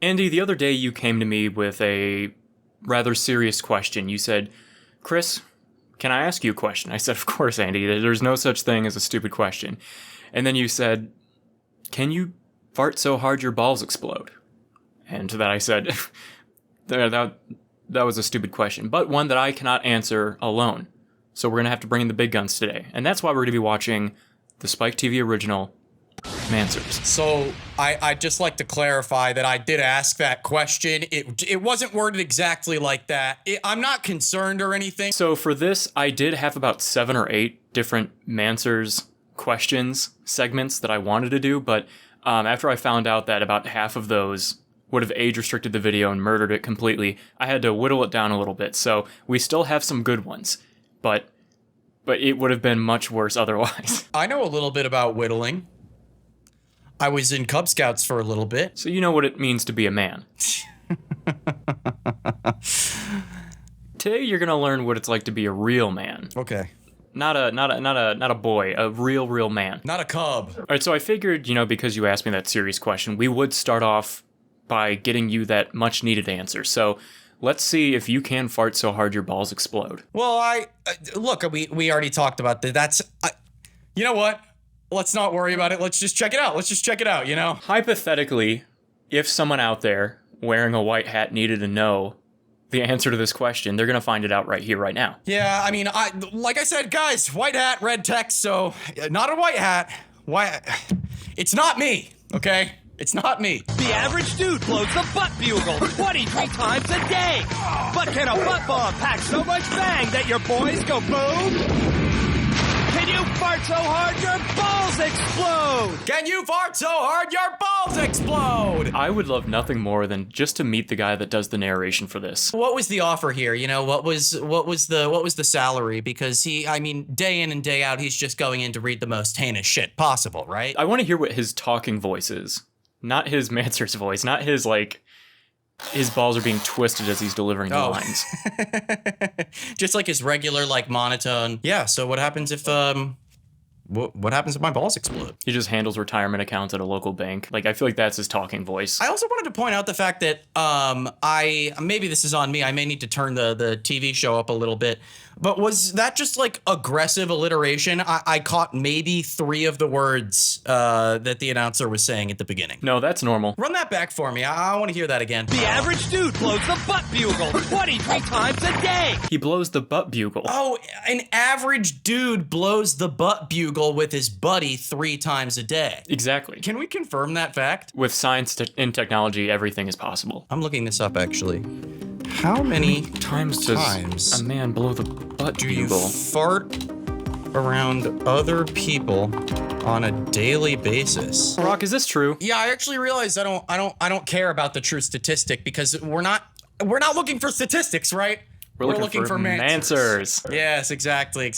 Andy, the other day you came to me with a rather serious question. You said, Chris, can I ask you a question? I said, of course, Andy. There's no such thing as a stupid question. And then you said, can you fart so hard your balls explode? And to that I said, that was a stupid question, but one that I cannot answer alone. So we're going to have to bring in the big guns today. And that's why we're going to be watching the SpikeTV original, Manswers. So I'd just like to clarify that I did ask that question. It wasn't worded exactly like that. I'm not concerned or anything. So for this, I did have about 7 or 8 different Manswers questions segments that I wanted to do, but after I found out that about half of those would have age-restricted the video and murdered it completely, I had to whittle it down a little bit. So we still have some good ones, but it would have been much worse otherwise. I know a little bit about whittling. I was in Cub Scouts for a little bit. So you know what it means to be a man. Today you're gonna learn what it's like to be a real man. Okay. Not a boy, a real man. Not a cub. All right, so I figured, because you asked me that serious question, we would start off by getting you that much needed answer. So let's see if you can fart so hard your balls explode. Well, look, we already talked about that. You know what? Let's not worry about it. Let's just check it out. Hypothetically, if someone out there wearing a white hat needed to know the answer to this question, they're going to find it out right here, right now. Yeah, I mean, like I said, guys, white hat, red text, so not a white hat. It's not me, okay? It's not me. The average dude blows the butt bugle 23 times a day. But can a butt bomb pack so much bang that your boys go boom? Can you fart so hard your balls explode? Can you fart so hard your balls explode? I would love nothing more than just to meet the guy that does the narration for this. What was the offer here? What was the salary? Because day in and day out, he's just going in to read the most heinous shit possible, right? I want to hear what his talking voice is. Not his Manswers voice, not his, his balls are being twisted as he's delivering the lines. Just like his regular, monotone. Yeah, so what happens if, what happens if my balls explode? He just handles retirement accounts at a local bank. I feel like that's his talking voice. I also wanted to point out the fact that, maybe this is on me, I may need to turn the TV show up a little bit, but was that just aggressive alliteration? I caught maybe 3 of the words that the announcer was saying at the beginning. No, that's normal. Run that back for me. I want to hear that again. The average dude blows the butt bugle 23 times a day. He blows the butt bugle. Oh, an average dude blows the butt bugle with his buddy 3 times a day. Exactly. Can we confirm that fact? With science and technology, everything is possible. I'm looking this up, actually. How many times does a man blow the butt do bugle? You fart around other people on a daily basis? Rock, is this true? Yeah, I actually realized I don't care about the true statistic because we're not looking for statistics, right? We're looking for Manswers. Yes, exactly.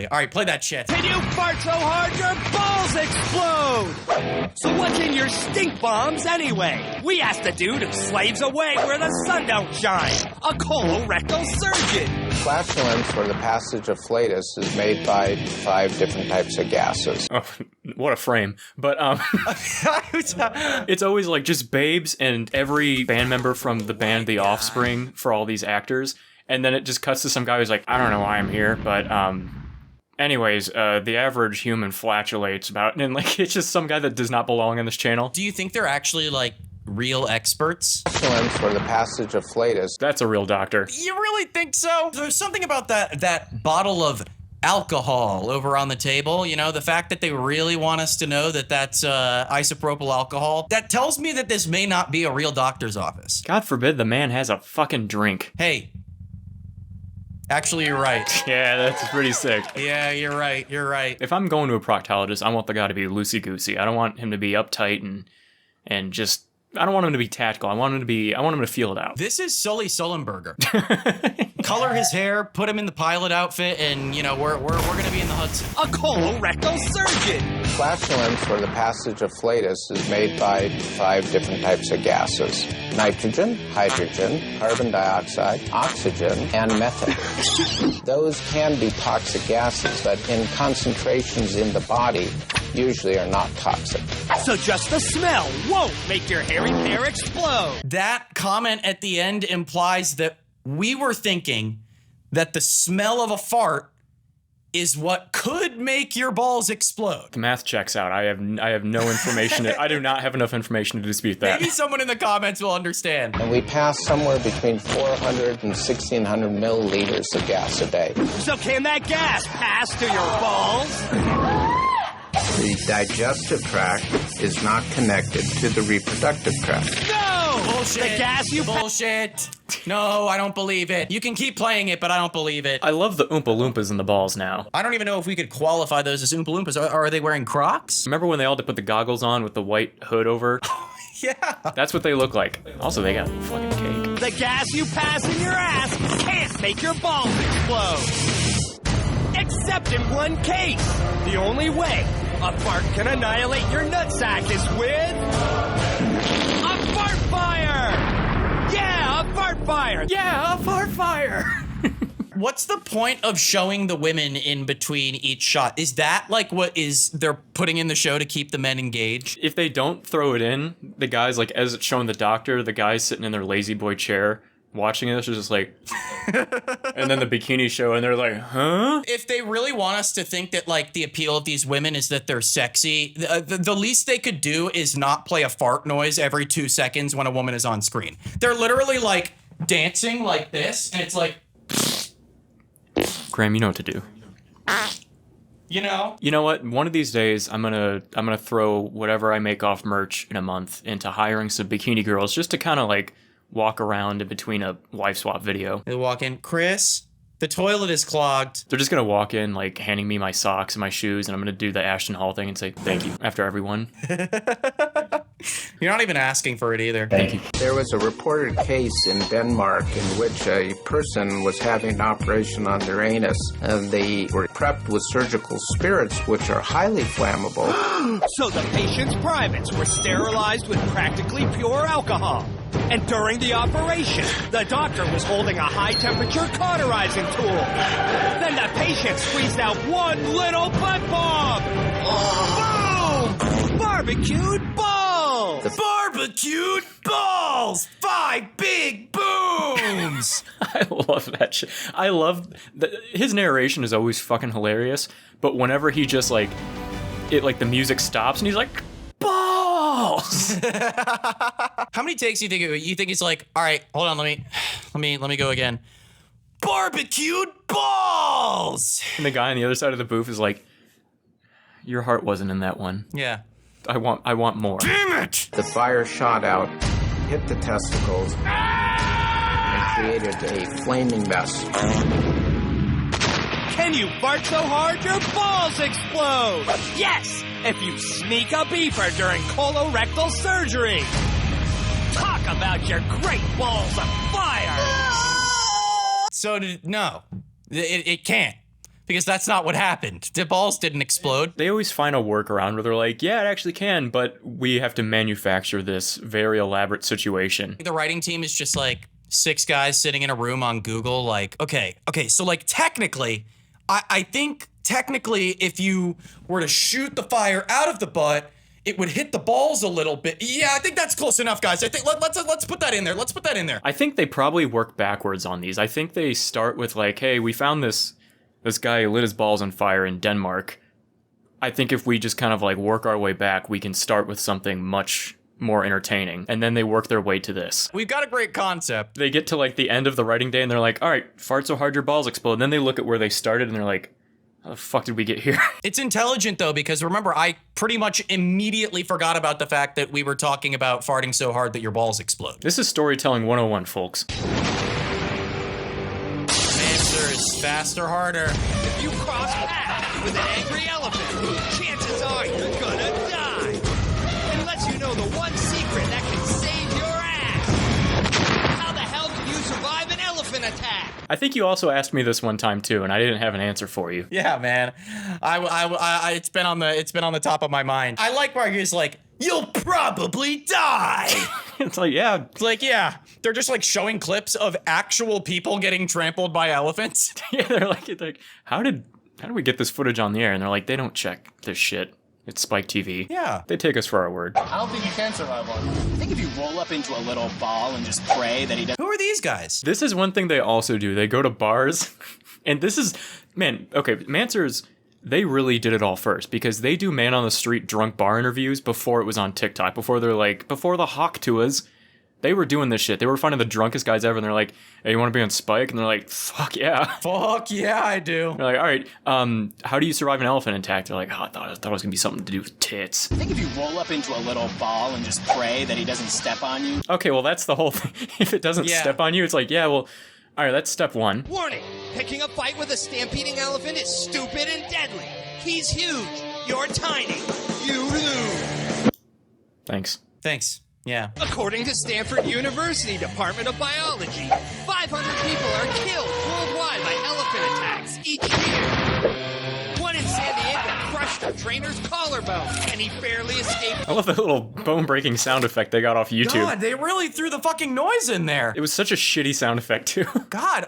All right, play that shit. Can you fart so hard your balls explode? So what's in your stink bombs anyway? We asked a dude who slaves away where the sun don't shine. A colorectal surgeon. Flatulence, for the passage of flatus, is made by 5 different types of gases. Oh, what a frame. But, it's always just babes and every band member from the band The Offspring for all these actors. And then it just cuts to some guy who's like, I don't know why I'm here, but, anyways, the average human flatulates about, and it's just some guy that does not belong on this channel. Do you think they're actually, real experts? Flatulence, for the passage of flatus. That's a real doctor. You really think so? There's something about that bottle of alcohol over on the table, the fact that they really want us to know that that's isopropyl alcohol, that tells me that this may not be a real doctor's office. God forbid the man has a fucking drink. Hey. Actually, you're right. Yeah, that's pretty sick. Yeah, you're right. If I'm going to a proctologist, I want the guy to be loosey-goosey. I don't want him to be uptight and just... I don't want him to be tactical. I want him to feel it out. This is Sully Sullenberger. Color his hair, put him in the pilot outfit, and, we're going to be in the Hudson. A colorectal surgeon. Flatulence, for the passage of flatus, is made by 5 different types of gases. Nitrogen, hydrogen, carbon dioxide, oxygen, and methane. Those can be toxic gases, but in concentrations in the body usually are not toxic. So just the smell won't make your hairy pair explode. That comment at the end implies that we were thinking that the smell of a fart is what could make your balls explode. The math checks out. I have no information. I do not have enough information to dispute that. Maybe someone in the comments will understand. And we pass somewhere between 400 and 1,600 milliliters of gas a day. So can that gas pass to your balls? The digestive tract is not connected to the reproductive tract. No! Bullshit. The gas you Bullshit. No, I don't believe it. You can keep playing it, but I don't believe it. I love the Oompa Loompas in the balls now. I don't even know if we could qualify those as Oompa Loompas. Are they wearing Crocs? Remember when they all had to put the goggles on with the white hood over? Yeah. That's what they look like. Also, they got fucking cake. The gas you pass in your ass can't make your balls explode. Except in one case. The only way a fart can annihilate your nutsack is with a fart fire! Yeah, a fart fire! Yeah, a fart fire! What's the point of showing the women in between each shot? Is that like what is they're putting in the show to keep the men engaged? If they don't throw it in, the guys, like, as it's showing the doctor, the guys sitting in their lazy boy chair watching this are just like, and then the bikini show, and they're like, huh? If they really want us to think that, like, the appeal of these women is that they're sexy, the least they could do is not play a fart noise every 2 seconds when a woman is on screen. They're literally, like, dancing like this, and it's like... Graham, you know what to do. You know? You know what? One of these days, I'm gonna throw whatever I make off merch in a month into hiring some bikini girls just to kind of, like, walk around in between a wife swap video. They walk in, Chris, the toilet is clogged. They're just gonna walk in, like, handing me my socks and my shoes, and I'm gonna do the Ashton Hall thing and say, thank you, after everyone. You're not even asking for it either. Thank you. There was a reported case in Denmark in which a person was having an operation on their anus, and they were prepped with surgical spirits, which are highly flammable. So the patient's privates were sterilized with practically pure alcohol. And during the operation, the doctor was holding a high-temperature cauterizing tool. Then the patient squeezed out one little butt bomb. Boom! Barbecued balls! Barbecued balls! 5 big booms! I love that shit. I love his narration is always fucking hilarious, but whenever he just, like, the music stops and he's like, balls! How many takes do you think he's like, all right, hold on, let me go again. Barbecued balls! And the guy on the other side of the booth is like, your heart wasn't in that one. Yeah. I want more. Damn it! The fire shot out, hit the testicles, and created a flaming mess. Can you fart so hard your balls explode? Yes, if you sneak a beeper during colorectal surgery. Talk about your great balls of fire. So, no, it can't. Because that's not what happened. The balls didn't explode. They always find a workaround where they're like, yeah, it actually can, but we have to manufacture this very elaborate situation. The writing team is just like 6 guys sitting in a room on Google like, okay, so like technically, I think technically if you were to shoot the fire out of the butt, it would hit the balls a little bit. Yeah, I think that's close enough, guys. I think let's put that in there. Let's put that in there. I think they probably work backwards on these. I think they start with like, hey, we found this guy who lit his balls on fire in Denmark. I think if we just kind of like work our way back, we can start with something much more entertaining. And then they work their way to this. We've got a great concept. They get to like the end of the writing day and they're like, all right, fart so hard your balls explode. And then they look at where they started and they're like, how the fuck did we get here? It's intelligent though, because remember, I pretty much immediately forgot about the fact that we were talking about farting so hard that your balls explode. This is storytelling 101, folks. Manswers, faster, harder. If you cross paths with an angry elephant, chances are you're gonna die. Unless you know the one secret that can save your ass. How the hell did you survive an elephant attack? I think you also asked me this one time too, and I didn't have an answer for you. Yeah, man. It's been on the top of my mind. I like where he's like, you'll probably die. It's like, yeah. It's like, yeah. They're just like showing clips of actual people getting trampled by elephants. Yeah, they're like, how did we get this footage on the air? And they're like, they don't check this shit. It's SpikeTV. Yeah. They take us for our word. I don't think you can survive one. I think if you roll up into a little ball and just pray that he doesn't. Who are these guys? This is one thing they also do. They go to bars, and this is, man, okay, Manswers, they really did it all first, because they do man on the street drunk bar interviews before it was on TikTok, before the Hawk tours. They were doing this shit. They were finding the drunkest guys ever, and they're like, hey, you want to be on Spike? And they're like, fuck yeah. Fuck yeah, I do. They're like, all right, how do you survive an elephant attack? They're like, oh, I thought it was going to be something to do with tits. I think if you roll up into a little ball and just pray that he doesn't step on you. Okay, well, that's the whole thing. If it doesn't step on you, it's like, yeah, well, all right, that's step one. Warning! Picking a fight with a stampeding elephant is stupid and deadly. He's huge. You're tiny. You lose. Thanks. Yeah. According to Stanford University Department of Biology, 500 people are killed worldwide by elephant attacks each year. One in San Diego crushed a trainer's collarbone, and he barely escaped. I love the little bone-breaking sound effect they got off YouTube. God, they really threw the fucking noise in there. It was such a shitty sound effect, too. God,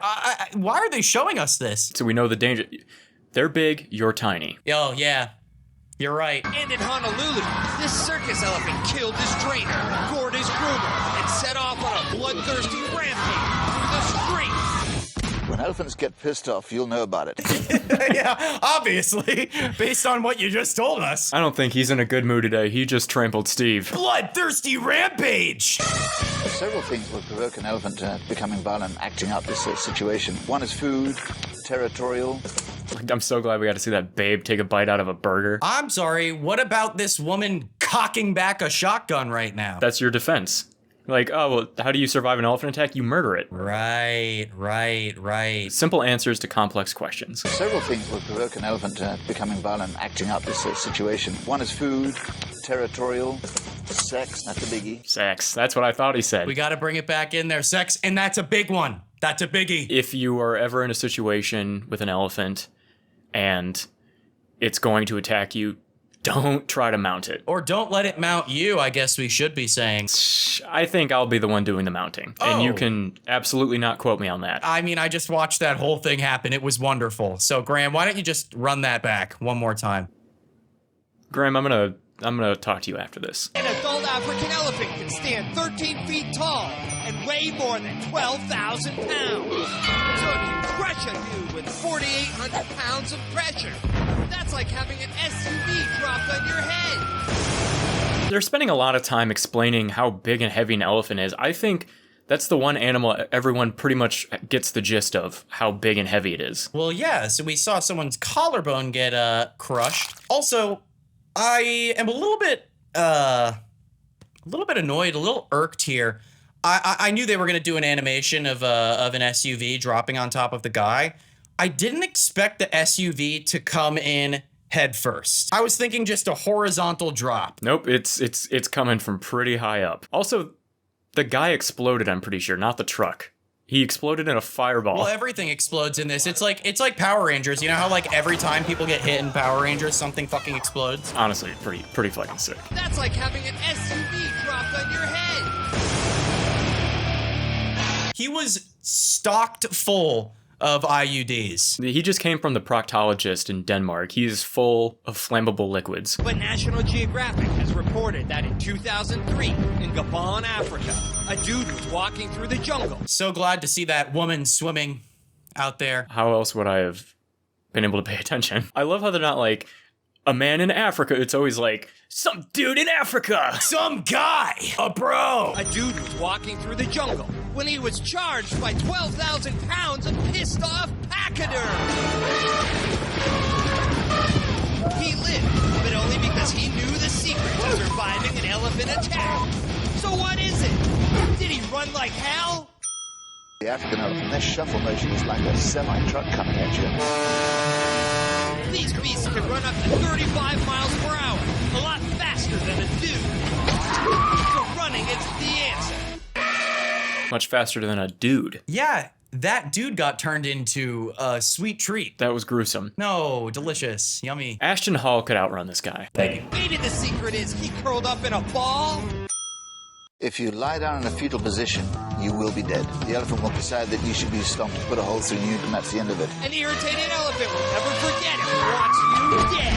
why are they showing us this? So we know the danger. They're big, you're tiny. Oh, yeah. You're right. And in Honolulu, this circus elephant killed his trainer, gored his groomer, and set off on a bloodthirsty rampage through the streets. When elephants get pissed off, you'll know about it. Yeah, obviously, based on what you just told us. I don't think he's in a good mood today. He just trampled Steve. Bloodthirsty rampage! Several things will provoke an elephant becoming violent, acting out this situation. One is food, territorial. I'm so glad we got to see that babe take a bite out of a burger. I'm sorry, what about this woman cocking back a shotgun right now? That's your defense. Like, oh, well, how do you survive an elephant attack? You murder it. Right. Simple answers to complex questions. Several things will provoke an elephant becoming violent, acting out this situation. One is food, territorial, sex, that's a biggie. Sex. That's what I thought he said. We gotta bring it back in there. Sex, and that's a big one. That's a biggie. If you are ever in a situation with an elephant and it's going to attack you, don't try to mount it. Or don't let it mount you, I guess we should be saying. I think I'll be the one doing the mounting. And you Oh. can absolutely not quote me on that. I mean, I just watched that whole thing happen. It was wonderful. So, Graham, why don't you just run that back one more time? Graham, I'm gonna talk to you after this. An adult African elephant can stand 13 feet tall and weigh more than 12,000 pounds. So it can crush a dude with 4,800 pounds of pressure. That's like having an SUV dropped on your head. They're spending a lot of time explaining how big and heavy an elephant is. I think that's the one animal everyone pretty much gets the gist of, how big and heavy it is. Well, yeah, so we saw someone's collarbone get crushed. Also, I am a little bit annoyed, a little irked here. I knew they were going to do an animation of an SUV dropping on top of the guy. I didn't expect the SUV to come in head first. I was thinking just a horizontal drop. Nope, it's coming from pretty high up. Also, the guy exploded, I'm pretty sure, not the truck. He exploded in a fireball. Well, everything explodes in this. It's like Power Rangers. You know how like every time people get hit in Power Rangers, something fucking explodes? Honestly, pretty fucking sick. That's like having an SUV dropped on your head. He was stocked full of IUDs. He just came from the proctologist in Denmark. He's full of flammable liquids. But National Geographic has reported that in 2003, in Gabon, Africa, a dude was walking through the jungle. So glad to see that woman swimming out there. How else would I have been able to pay attention? I love how they're not like, a man in Africa. It's always like, some dude in Africa. Some guy, a bro. A dude was walking through the jungle when he was charged by 12,000 pounds of pissed off pachyderm. He lived, but only because he knew the secret to surviving an elephant attack. So what is it? Did he run like hell? The African elephant, their shuffle motion is like a semi-truck coming at you. These beasts can run up to 35 miles per hour, a lot faster than a dude. So running is the answer. Much faster than a dude. Yeah, that dude got turned into a sweet treat. That was gruesome. No, delicious, yummy. Ashton Hall could outrun this guy. Thank you. Maybe the secret is he curled up in a ball? If you lie down in a fetal position, you will be dead. The elephant will decide that you should be stomped, put a hole through you, and that's the end of it. An irritated elephant will never forget if he wants you dead.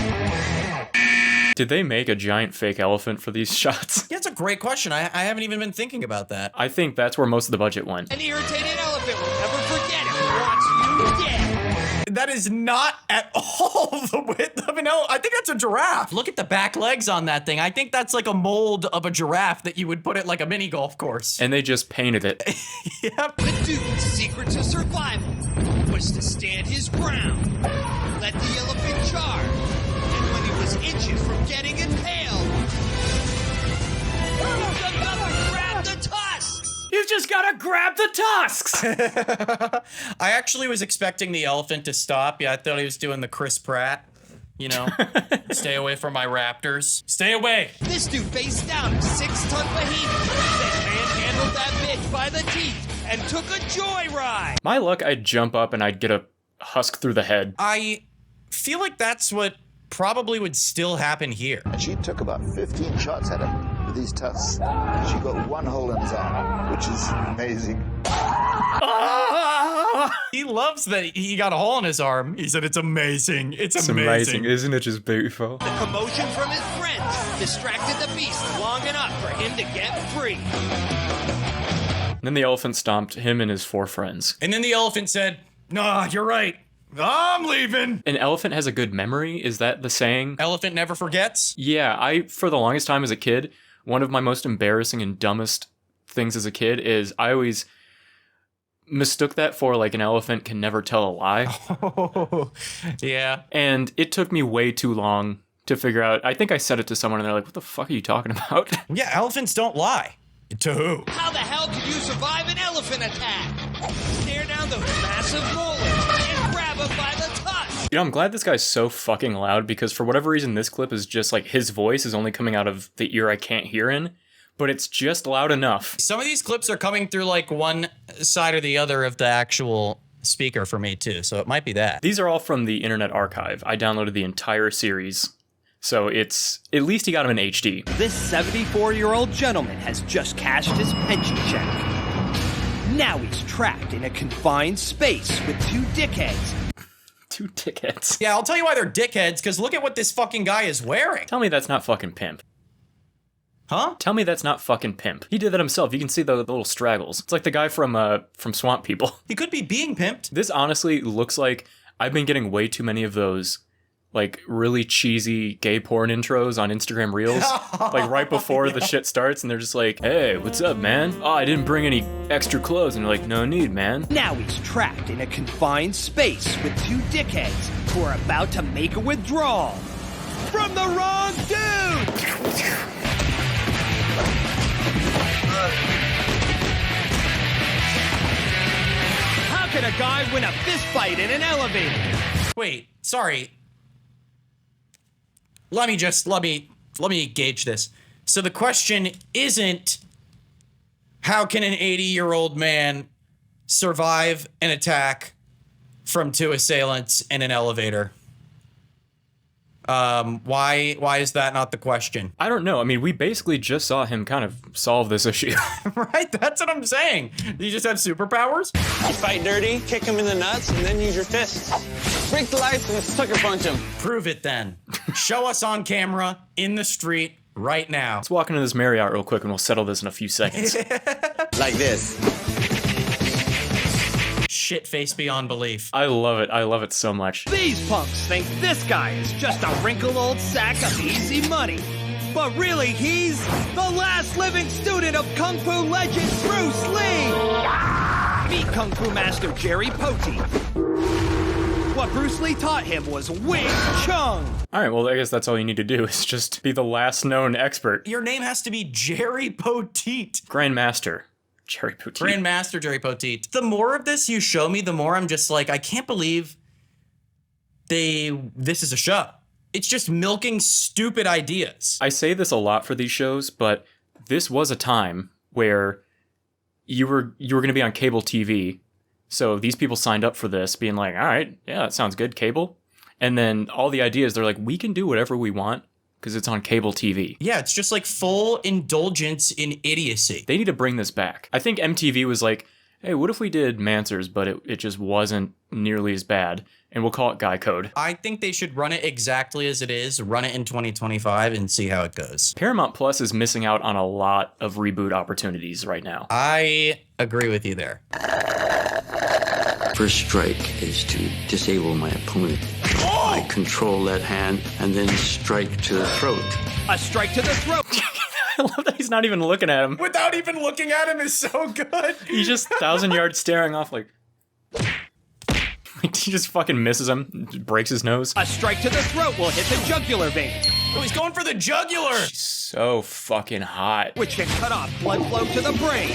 Did they make a giant fake elephant for these shots? Yeah, it's a great question. I haven't even been thinking about that. I think that's where most of the budget went. An irritated elephant will never forget if he wants you dead. That is not at all the width of an elephant. I think that's a giraffe. Look at the back legs on that thing. I think that's like a mold of a giraffe that you would put at like a mini golf course. And they just painted it. Yep. The dude's secret to survival was to stand his ground, let the elephant charge, and when he was inches from getting impaled, grab the tusks! You just gotta grab the tusks! I actually was expecting the elephant to stop. Yeah, I thought he was doing the Chris Pratt. You know, stay away from my raptors. Stay away. This dude faced down a 6-ton Fahimi, then manhandled that bitch by the teeth and took a joyride. My luck, I'd jump up and I'd get a husk through the head. I feel like that's what probably would still happen here. She took about 15 shots at him with these tusks. She got one hole in his arm, which is amazing. He loves that he got a hole in his arm. He said, it's amazing. It's amazing. Isn't it just beautiful? The commotion from his friends distracted the beast long enough for him to get free. And then the elephant stomped him and his 4 friends. And then the elephant said, nah, you're right. I'm leaving. An elephant has a good memory? Is that the saying? Elephant never forgets? Yeah, for the longest time as a kid, one of my most embarrassing and dumbest things as a kid is I always mistook that for like an elephant can never tell a lie. Oh, yeah. And it took me way too long to figure out. I think I said it to someone and they're like, what the fuck are you talking about? Yeah, elephants don't lie. To who? How the hell could you survive an elephant attack? Stare down those massive molars and grab him by the tusk. You know, I'm glad this guy's so fucking loud because for whatever reason, this clip is just like his voice is only coming out of the ear I can't hear in, but it's just loud enough. Some of these clips are coming through like one side or the other of the actual speaker for me too, so it might be that. These are all from the Internet Archive. I downloaded the entire series. So it's, at least he got him in HD. This 74-year-old gentleman has just cashed his pension check. Now he's trapped in a confined space with 2 dickheads. 2 dickheads. Yeah, I'll tell you why they're dickheads, because look at what this fucking guy is wearing. Tell me that's not fucking pimp. Huh? Tell me that's not fucking pimp. He did that himself. You can see the little straggles. It's like the guy from Swamp People. He could be being pimped. This honestly looks like I've been getting way too many of those like really cheesy gay porn intros on Instagram Reels, like right before the shit starts, and they're just like, hey, what's up, man? Oh, I didn't bring any extra clothes. And they're like, no need, man. Now he's trapped in a confined space with 2 dickheads who are about to make a withdrawal from the wrong dude. How can a guy win a fist fight in an elevator? Wait, sorry. Let me gauge this. So the question isn't how can an 80-year-old man survive an attack from 2 assailants in an elevator? Why is that not the question? I don't know. I mean, we basically just saw him kind of solve this issue. Right? That's what I'm saying. Do you just have superpowers? You fight dirty, kick him in the nuts, and then use your fists. Break the lights and sucker punch him. Prove it then. Show us on camera, in the street, right now. Let's walk into this Marriott real quick and we'll settle this in a few seconds. Like this. Shit face beyond belief. I love it. I love it so much. These punks think this guy is just a wrinkled old sack of easy money. But really, he's the last living student of Kung Fu legend Bruce Lee. Meet Kung Fu master Jerry Poteet. What Bruce Lee taught him was Wing Chun. All right, well, I guess that's all you need to do is just be the last known expert. Your name has to be Jerry Poteet. Grandmaster Jerry Poteet. Grandmaster Jerry Poteet. The more of this you show me, the more I'm just like, I can't believe this is a show. It's just milking stupid ideas. I say this a lot for these shows, but this was a time where you were going to be on cable TV. So these people signed up for this being like, all right, yeah, that sounds good, cable. And then all the ideas, they're like, we can do whatever we want because it's on cable TV. Yeah, it's just like full indulgence in idiocy. They need to bring this back. I think MTV was like, hey, what if we did Manswers, but it just wasn't nearly as bad, and we'll call it Guy Code. I think they should run it exactly as it is, run it in 2025, and see how it goes. Paramount Plus is missing out on a lot of reboot opportunities right now. I agree with you there. First strike is to disable my opponent. I control that hand and then strike to the throat. A strike to the throat. I love that he's not even looking at him. Without even looking at him is so good. He's just 1,000 yards staring off like... He just fucking misses him, breaks his nose. A strike to the throat will hit the jugular vein, Oh, he's going for the jugular. So fucking hot. which can cut off blood flow to the brain.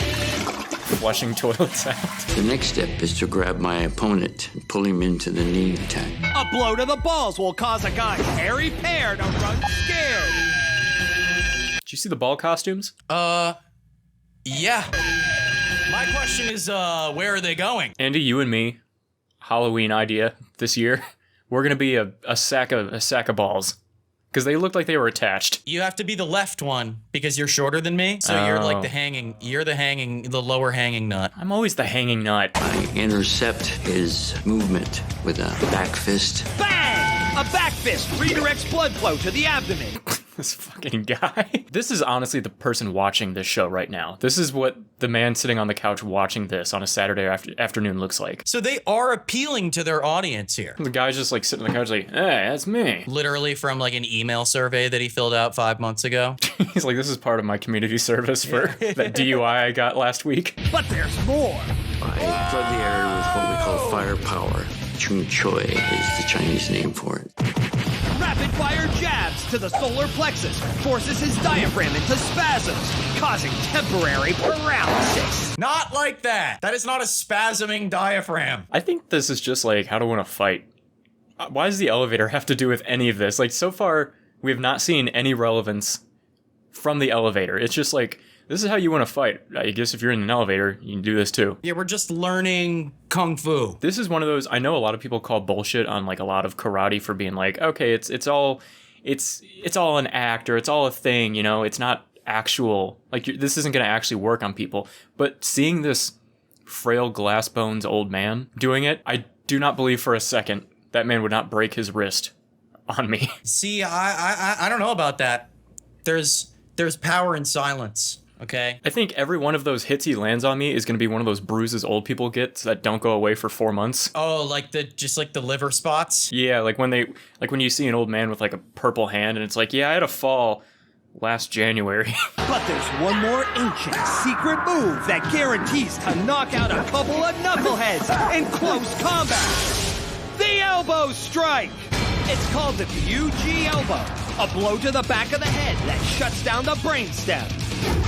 Flushing toilets out. The next step is to grab my opponent and pull him into the knee attack. A blow to the balls will cause a guy's hairy pair to run scared. Did you see the ball costumes? Yeah. My question is, where are they going? Andy, you and me, Halloween idea this year. We're gonna be a sack of balls. Because they looked like they were attached. You have to be the left one because you're shorter than me. So you're like the lower hanging nut. I'm always the hanging nut. I intercept his movement with a back fist. Bang! A back fist redirects blood flow to the abdomen. This fucking guy. This is honestly the person watching this show right now. This is what the man sitting on the couch watching this on a Saturday afternoon looks like. So they are appealing to their audience here. The guy's just like sitting on the couch like, hey, that's me. Literally from like an email survey that he filled out 5 months ago. He's like, this is part of my community service for that DUI I got last week. But there's more. I flood the air with what we call firepower. Chung Choi is the Chinese name for it. Rapid fire jabs to the solar plexus forces his diaphragm into spasms, causing temporary paralysis. Not like that. That is not a spasming diaphragm. I think this is just like how to win a fight. Why does the elevator have to do with any of this? Like, so far, we have not seen any relevance from the elevator. It's just like, this is how you win a fight. I guess if you're in an elevator, you can do this too. Yeah, we're just learning kung fu. This is one of those, I know a lot of people call bullshit on like a lot of karate for being like, okay, it's all an act, or it's all a thing, you know, it's not actual, like this isn't going to actually work on people. But seeing this frail glass bones old man doing it, I do not believe for a second that man would not break his wrist on me. See, I don't know about that. There's power in silence. Okay. I think every one of those hits he lands on me is going to be one of those bruises old people get that don't go away for 4 months. Oh, like the liver spots? Yeah, like when you see an old man with like a purple hand and it's like, yeah, I had a fall last January. But there's one more ancient secret move that guarantees to knock out a couple of knuckleheads in close combat. The elbow strike. It's called the UG elbow, a blow to the back of the head that shuts down the brainstem.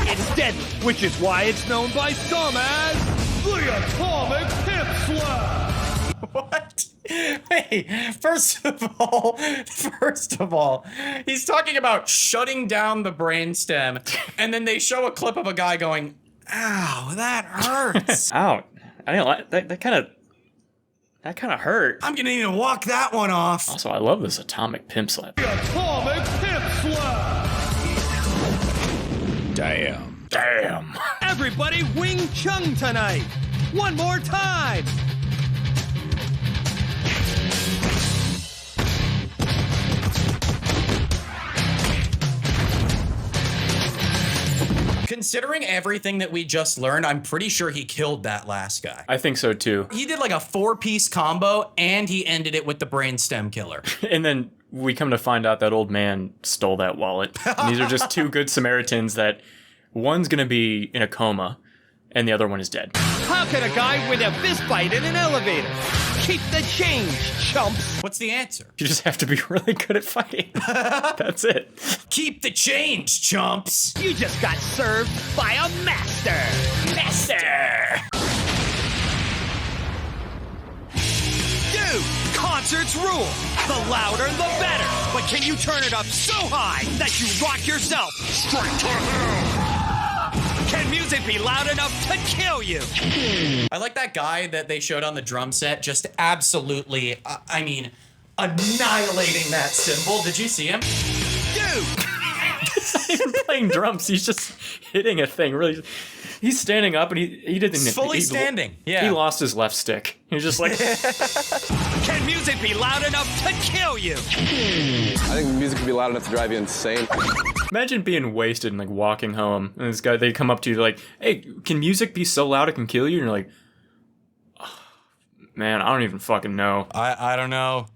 It's deadly, which is why it's known by some as the Atomic Hip Slap. What? Hey, first of all, he's talking about shutting down the brainstem, and then they show a clip of a guy going, "Ow, that hurts." Ow! I didn't like that. That kind of hurt. I'm gonna need to walk that one off. Also, I love this Atomic Pimp Slap. The Atomic Hip Slap. Damn. Everybody Wing Chun tonight. One more time. Considering everything that we just learned, I'm pretty sure he killed that last guy. I think so too. He did like a 4-piece combo, and he ended it with the brainstem killer. And then we come to find out that old man stole that wallet. And these are just two good Samaritans that one's gonna be in a coma and the other one is dead. How can a guy win a fist fight in an elevator? Keep the change, chumps. What's the answer? You just have to be really good at fighting. That's it. Keep the change, chumps. You just got served by a master. Master. Dude, concerts rule. The louder, the better. But can you turn it up so high that you rock yourself straight to hell? Can music be loud enough to kill you? I like that guy that they showed on the drum set, just absolutely, annihilating that cymbal. Did you see him? Dude! He's not even playing drums. He's just hitting a thing. Really. He's standing up and he didn't. He's fully standing. Yeah. He lost his left stick. He was just like. Can music be loud enough to kill you? I think music can be loud enough to drive you insane. Imagine being wasted and like walking home, and this guy, they come up to you like, "Hey, can music be so loud it can kill you?" And you're like, oh, "Man, I don't even fucking know." I don't know.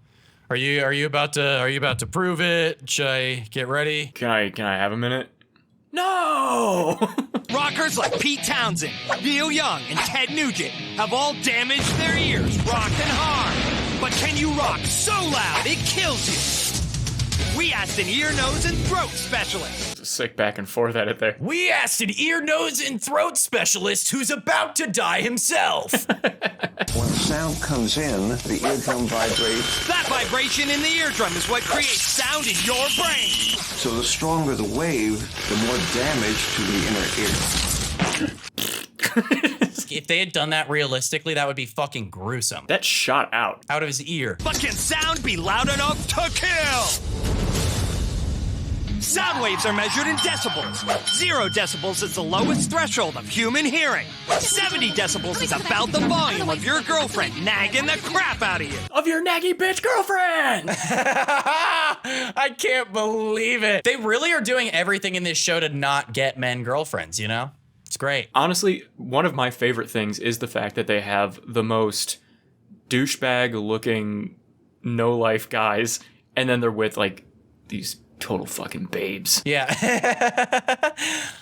Are you about to prove it? Should I get ready? Can I have a minute? No. Rockers like Pete Townsend, Neil Young, and Ted Nugent have all damaged their ears rocking hard. But can you rock so loud it kills you? We asked an ear, nose, and throat specialist. Sick back and forth at it there. We asked an ear, nose, and throat specialist who's about to die himself. When sound comes in, the eardrum vibrates. That vibration in the eardrum is what creates sound in your brain. So the stronger the wave, the more damage to the inner ear. If they had done that realistically, that would be fucking gruesome. That shot out of his ear. But can sound be loud enough to kill? Sound waves are measured in decibels. 0 decibels is the lowest threshold of human hearing. 70 decibels is about the volume of your girlfriend nagging the crap out of you. Of your naggy bitch girlfriend! I can't believe it. They really are doing everything in this show to not get men girlfriends, you know? It's great. Honestly, one of my favorite things is the fact that they have the most douchebag-looking, no-life guys, and then they're with, like, these total fucking babes. Yeah.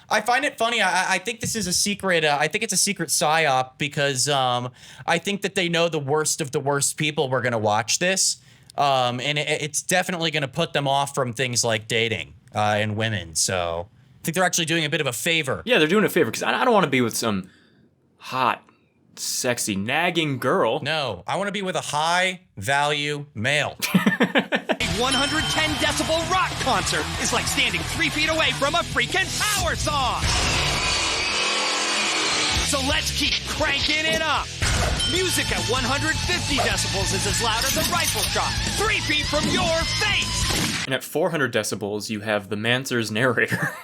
I find it funny. I think this is a secret. I think it's a secret psyop because I think that they know the worst of the worst people were going to watch this. And it's definitely going to put them off from things like dating and women. So I think they're actually doing a bit of a favor. Yeah, they're doing a favor because I don't want to be with some hot, sexy, nagging girl. No, I want to be with a high-value male. 110 decibel rock concert is like standing 3 feet away from a freaking power saw. So let's keep cranking it up. Music at 150 decibels is as loud as a rifle shot, 3 feet from your face. And at 400 decibels, you have the Manswers narrator.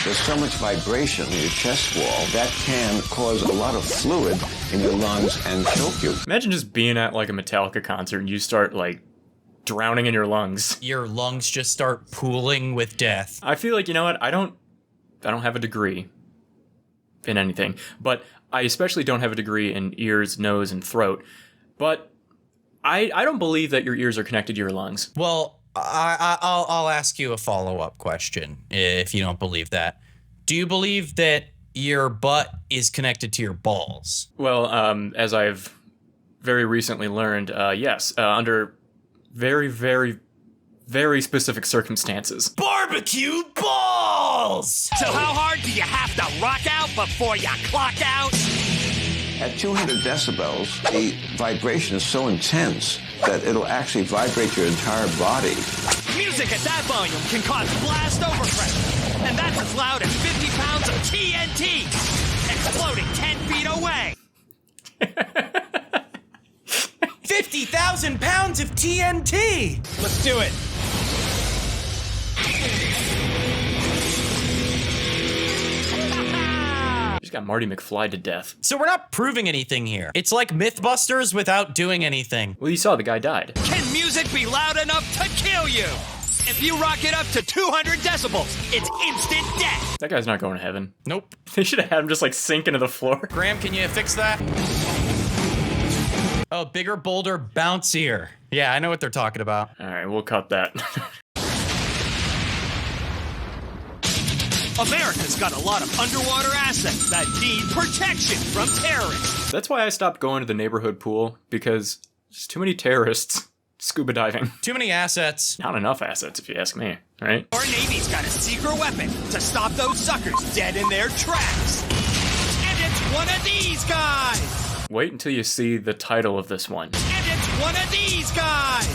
There's so much vibration in your chest wall that can cause a lot of fluid in your lungs and choke you. Imagine just being at like a Metallica concert and you start like drowning in your lungs. Your lungs just start pooling with death. I feel like, you know what? I don't have a degree in anything, but I especially don't have a degree in ears, nose, and throat. But I don't believe that your ears are connected to your lungs. Well, I'll ask you a follow-up question if you don't believe that. Do you believe that your butt is connected to your balls? Well, as I've very recently learned, yes, under very, very, very specific circumstances. Barbecue balls! So how hard do you have to rock out before you clock out? At 200 decibels, the vibration is so intense that it'll actually vibrate your entire body. Music at that volume can cause blast overpressure, and that's as loud as 50 pounds of TNT exploding 10 feet away. 50,000 pounds of TNT! Let's do it. Just got Marty McFly to death. So we're not proving anything here. It's like Mythbusters without doing anything. Well, you saw the guy died. Can music be loud enough to kill you? If you rock it up to 200 decibels, it's instant death. That guy's not going to heaven. Nope. They should have had him just like sink into the floor. Graham, can you fix that? Oh, bigger, bolder, bouncier. Yeah, I know what they're talking about. All right, we'll cut that. America's got a lot of underwater assets that need protection from terrorists. That's why I stopped going to the neighborhood pool, because there's too many terrorists scuba diving. Too many assets. Not enough assets, if you ask me, right? Our Navy's got a secret weapon to stop those suckers dead in their tracks. And it's one of these guys. Wait until you see the title of this one. And it's one of these guys.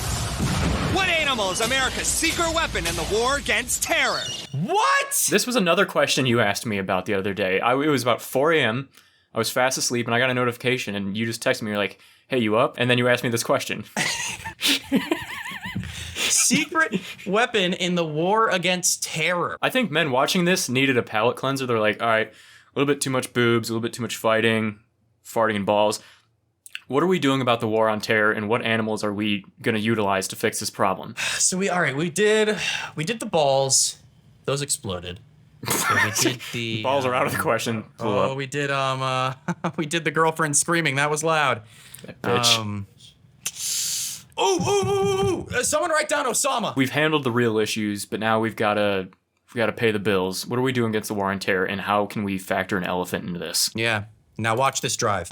What animal is America's secret weapon in the war against terror? What? This was another question you asked me about the other day. It was about 4 a.m. I was fast asleep, and I got a notification, and you just texted me. You're like, hey, you up? And then you asked me this question. Secret weapon in the war against terror. I think men watching this needed a palate cleanser. They're like, all right, A little bit too much boobs, a little bit too much fighting, farting and balls. What are we doing about the war on terror, and what animals are we going to utilize to fix this problem? So we did the balls. Those exploded. So we did the balls are out of the question. We did we did the girlfriend screaming. That was loud. That bitch. Someone write down Osama. We've handled the real issues, but now we've got to pay the bills. What are we doing against the war on terror, and how can we factor an elephant into this? Yeah. Now watch this drive.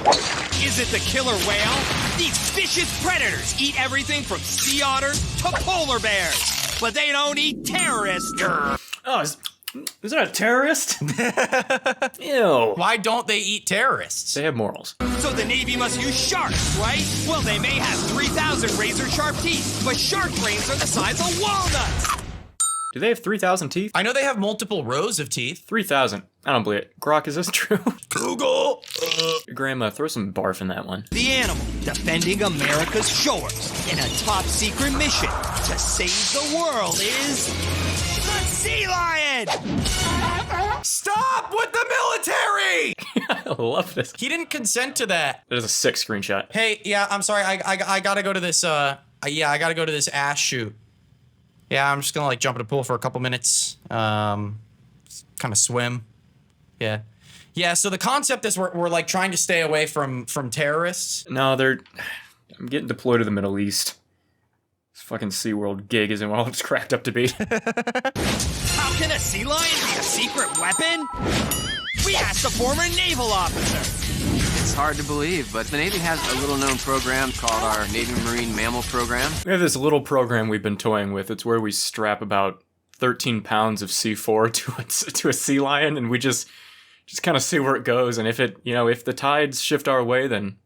Is it the killer whale? These vicious predators eat everything from sea otters to polar bears, but they don't eat terrorists. Oh, is that a terrorist? Ew. Why don't they eat terrorists? They have morals. So the Navy must use sharks, right? Well, they may have 3,000 razor-sharp teeth, but shark brains are the size of walnuts. Do they have 3,000 teeth? I know they have multiple rows of teeth. 3,000. I don't believe it. Grok, is this true? Google. Grandma, throw some barf in that one. The animal defending America's shores in a top-secret mission to save the world is the sea lion! Stop with the military! I love this. He didn't consent to that. That is a sick screenshot. Hey, yeah, I'm sorry. I gotta go to this, I gotta go to this ass shoot. Yeah, I'm just gonna like jump in a pool for a couple minutes. Kind of swim. Yeah. Yeah, so the concept is we're like trying to stay away from terrorists. No, I'm getting deployed to the Middle East. This fucking SeaWorld gig isn't all it's cracked up to be. How can a sea lion be a secret weapon? We asked a former naval officer. It's hard to believe, but the Navy has a little-known program called our Navy Marine Mammal Program. We have this little program we've been toying with. It's where we strap about 13 pounds of C4 to a sea lion, and we just kind of see where it goes. And if the tides shift our way, then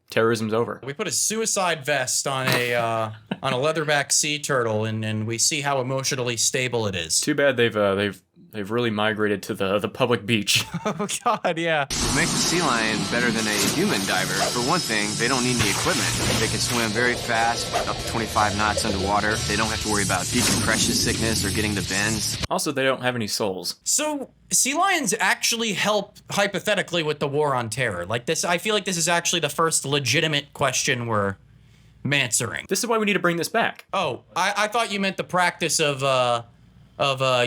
terrorism's over. We put a suicide vest on a leatherback sea turtle, and we see how emotionally stable it is. Too bad they've really migrated to the public beach. Oh God, yeah. What makes a sea lion better than a human diver? For one thing, they don't need any equipment. They can swim very fast, up to 25 knots underwater. They don't have to worry about decompression sickness or getting the bends. Also, they don't have any souls. So sea lions actually help hypothetically with the war on terror. Like this, I feel like this is actually the first legitimate question we're answering. This is why we need to bring this back. Oh, I thought you meant the practice of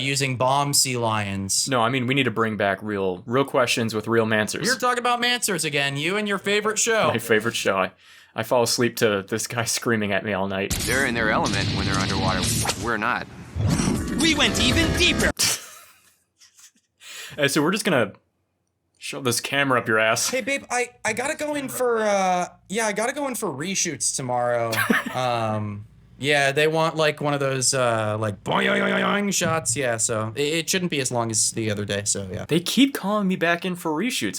using bomb sea lions. No, I mean we need to bring back real questions with real Manswers. You're talking about Manswers again. You and your favorite show. My favorite show. I fall asleep to this guy screaming at me all night. They're in their element when they're underwater. We're not. We went even deeper. So we're just gonna shove this camera up your ass. Hey babe, I gotta go in for reshoots tomorrow. Yeah, they want like one of those like boing shots. Yeah, so it shouldn't be as long as the other day. So yeah. They keep calling me back in for reshoots.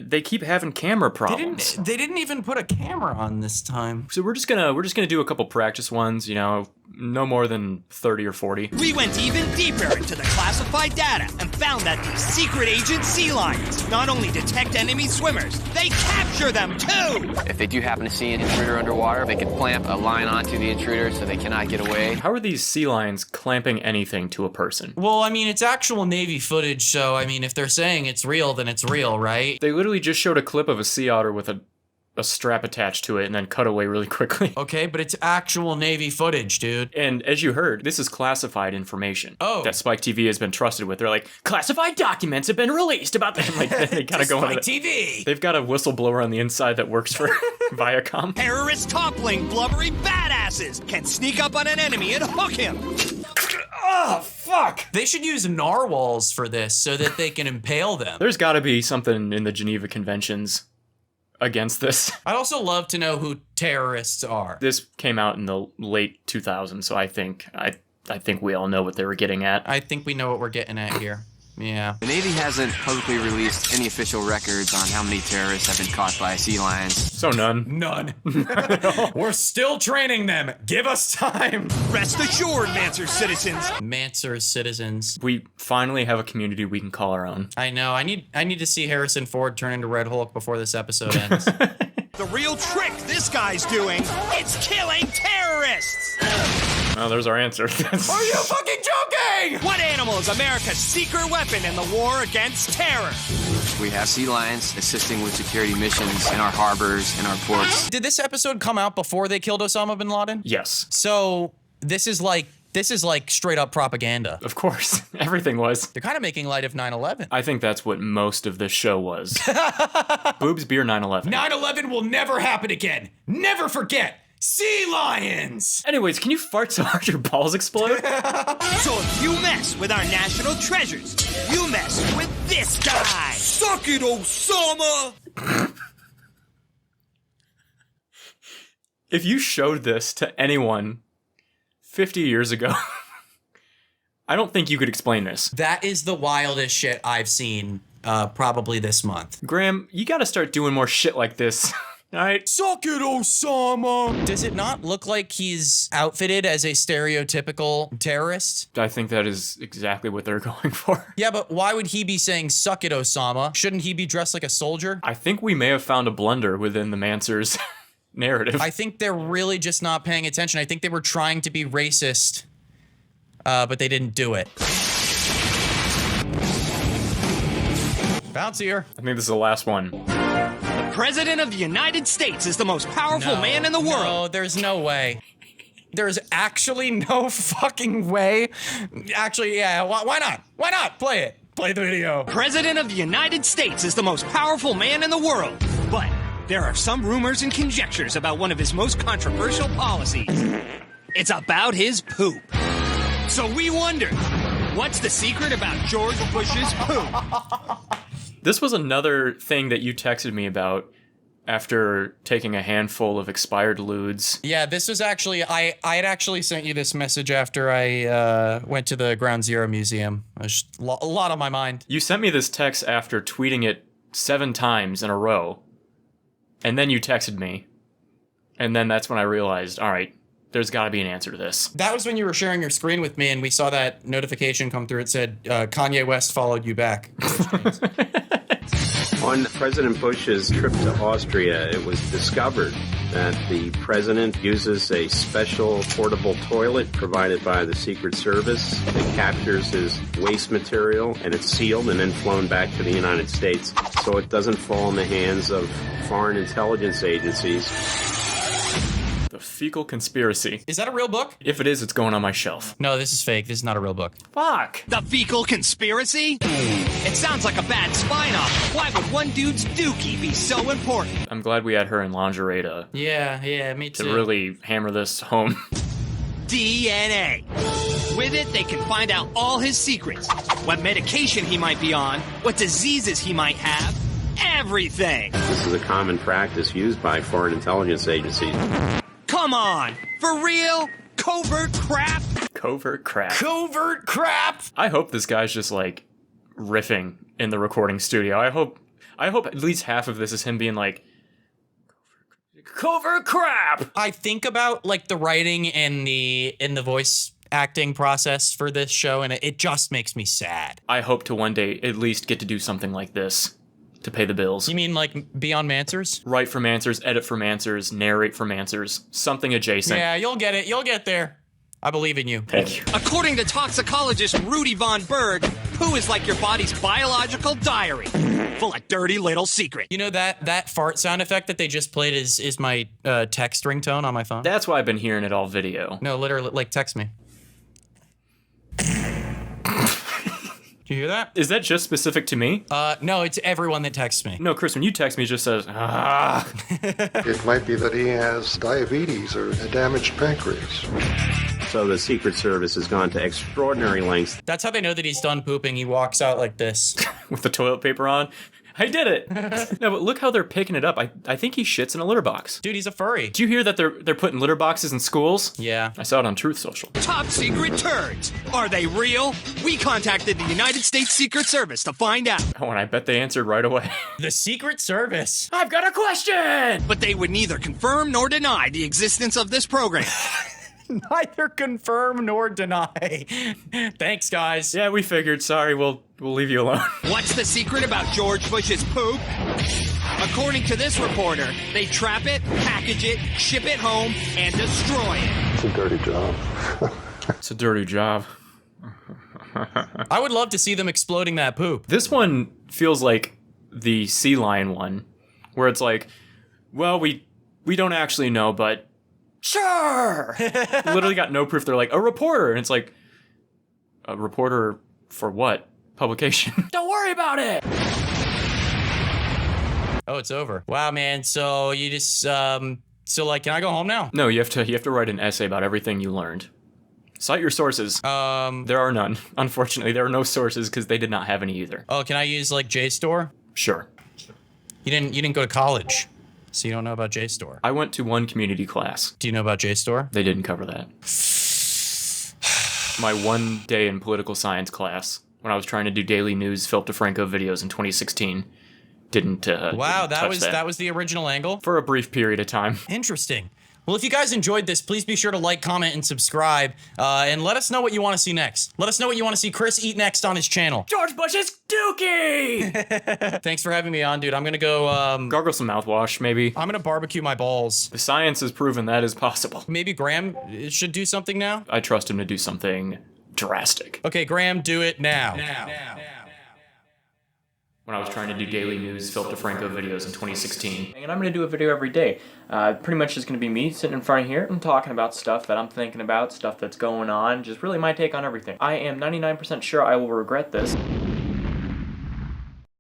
They keep having camera problems. They didn't even put a camera on this time. So we're just gonna do a couple practice ones. No more than 30 or 40. We went even deeper into the classified data and found that these secret agent sea lions not only detect enemy swimmers, they capture them too! If they do happen to see an intruder underwater, they can clamp a line onto the intruder so they cannot get away. How are these sea lions clamping anything to a person? Well, I mean, it's actual Navy footage, so I mean, if they're saying it's real, then it's real, right? They literally just showed a clip of a sea otter with a strap attached to it and then cut away really quickly. Okay, but it's actual Navy footage, dude. And as you heard, this is classified information. Oh. That SpikeTV has been trusted with. They're like, classified documents have been released about them. Like, they kind of go into SpikeTV. They've got a whistleblower on the inside that works for Viacom. Terrorist toppling blubbery badasses can sneak up on an enemy and hook him. Oh, fuck. They should use narwhals for this so that they can impale them. There's got to be something in the Geneva Conventions against this. I'd also love to know who terrorists are. This came out in the late 2000s, so I think we all know what they were getting at. I think we know what we're getting at here. Yeah. The Navy hasn't publicly released any official records on how many terrorists have been caught by sea lions. So none. None. We're still training them. Give us time. Rest assured, Manswers citizens. Manswers citizens. We finally have a community we can call our own. I know. I need to see Harrison Ford turn into Red Hulk before this episode ends. The real trick this guy's doing, it's killing terrorists. Well, there's our answer. Are you fucking joking? What animal is America's secret weapon in the war against terror? We have sea lions assisting with security missions in our harbors, in our ports. Did this episode come out before they killed Osama bin Laden? Yes. So this is like straight up propaganda. Of course. Everything was. They're kind of making light of 9/11. I think that's what most of this show was. Boobs, beer, 9/11. 9/11 will never happen again. Never forget. Sea lions! Anyways, can you fart so hard your balls explode? So if you mess with our national treasures, you mess with this guy. Suck it, Osama! If you showed this to anyone 50 years ago, I don't think you could explain this. That is the wildest shit I've seen probably this month. Graham, you gotta start doing more shit like this. All right. Suck it, Osama! Does it not look like he's outfitted as a stereotypical terrorist? I think that is exactly what they're going for. Yeah, but why would he be saying, suck it, Osama? Shouldn't he be dressed like a soldier? I think we may have found a blunder within the Manswers narrative. I think they're really just not paying attention. I think they were trying to be racist, but they didn't do it. Bouncier. I think this is the last one. President of the United States is the most powerful man in the world. No, there's no way. There's actually no fucking way. Actually, yeah, why not? Why not? Play it. Play the video. President of the United States is the most powerful man in the world. But there are some rumors and conjectures about one of his most controversial policies. It's about his poop. So we wonder, what's the secret about George Bush's poop? This was another thing that you texted me about after taking a handful of expired lewds. Yeah, this was actually, I had actually sent you this message after I went to the Ground Zero Museum. It was just a lot on my mind. You sent me this text after tweeting it 7 times in a row, and then you texted me, and then that's when I realized, all right, there's got to be an answer to this. That was when you were sharing your screen with me, and we saw that notification come through. It said, Kanye West followed you back. On President Bush's trip to Austria, it was discovered that the president uses a special portable toilet provided by the Secret Service that captures his waste material, and it's sealed and then flown back to the United States so it doesn't fall in the hands of foreign intelligence agencies. The Fecal Conspiracy. Is that a real book? If it is, it's going on my shelf. No, this is fake. This is not a real book. Fuck. The Fecal Conspiracy? It sounds like a bad spy novel. Why would one dude's dookie be so important? I'm glad we had her in lingerie to me too. To really hammer this home. DNA. With it, they can find out all his secrets. What medication he might be on, what diseases he might have, everything. This is a common practice used by foreign intelligence agencies. Come on! For real? Covert crap? Covert crap. Covert crap! I hope this guy's just like riffing in the recording studio. I hope at least half of this is him being like, covert crap! I think about like the writing and the voice acting process for this show, and it just makes me sad. I hope to one day at least get to do something like this to pay the bills. You mean like be on Manswers? Write for Manswers, edit for Manswers, narrate for Manswers, something adjacent. Yeah, you'll get it. You'll get there. I believe in you. Thank you. According to toxicologist Rudy Von Berg, poo is like your body's biological diary, full of dirty little secrets. You know that fart sound effect that they just played is my text ringtone on my phone? That's why I've been hearing it all video. No, literally, like, text me. Do you hear that? Is that just specific to me? No, it's everyone that texts me. No, Chris, when you text me, it just says, ah. It might be that he has diabetes or a damaged pancreas. So the Secret Service has gone to extraordinary lengths. That's how they know that he's done pooping. He walks out like this. With the toilet paper on. I did it. No, but look how they're picking it up. I think he shits in a litter box. Dude, he's a furry. Did you hear that they're putting litter boxes in schools? Yeah. I saw it on Truth Social. Top secret turds. Are they real? We contacted the United States Secret Service to find out. Oh, and I bet they answered right away. The Secret Service. I've got a question! But they would neither confirm nor deny the existence of this program. Neither confirm nor deny. Thanks, guys. Yeah, we figured. Sorry, we'll leave you alone. What's the secret about George Bush's poop? According to this reporter, they trap it, package it, ship it home, and destroy it. It's a dirty job. It's a dirty job. I would love to see them exploding that poop. This one feels like the sea lion one, where it's like, well, we don't actually know, but sure. Literally got no proof. They're like, a reporter, and it's like, a reporter for what? Publication. Don't worry about it. Oh, it's over. Wow, man. So you just so like, can I go home now? No, you have to write an essay about everything you learned. Cite your sources. There are none. Unfortunately, there are no sources because they did not have any either. Oh, can I use like JSTOR? Sure. You didn't go to college, so you don't know about JSTOR. I went to one community class. Do you know about JSTOR? They didn't cover that. My one day in political science class, when I was trying to do daily news Phil DeFranco videos in 2016, didn't. Wow, didn't that was the original angle? For a brief period of time. Interesting. Well, if you guys enjoyed this, please be sure to like, comment, and subscribe. And let us know what you want to see next. Let us know what you want to see Chris eat next on his channel. George Bush's Dookie! Thanks for having me on, dude. I'm gonna go, gargle some mouthwash, maybe. I'm gonna barbecue my balls. The science has proven that is possible. Maybe Graham should do something now? I trust him to do something drastic. Okay, Graham, do it now. When I was trying to do daily news Phil DeFranco videos in 2016. And I'm going to do a video every day. Pretty much just going to be me sitting in front of here and talking about stuff that I'm thinking about, stuff that's going on, just really my take on everything. I am 99% sure I will regret this.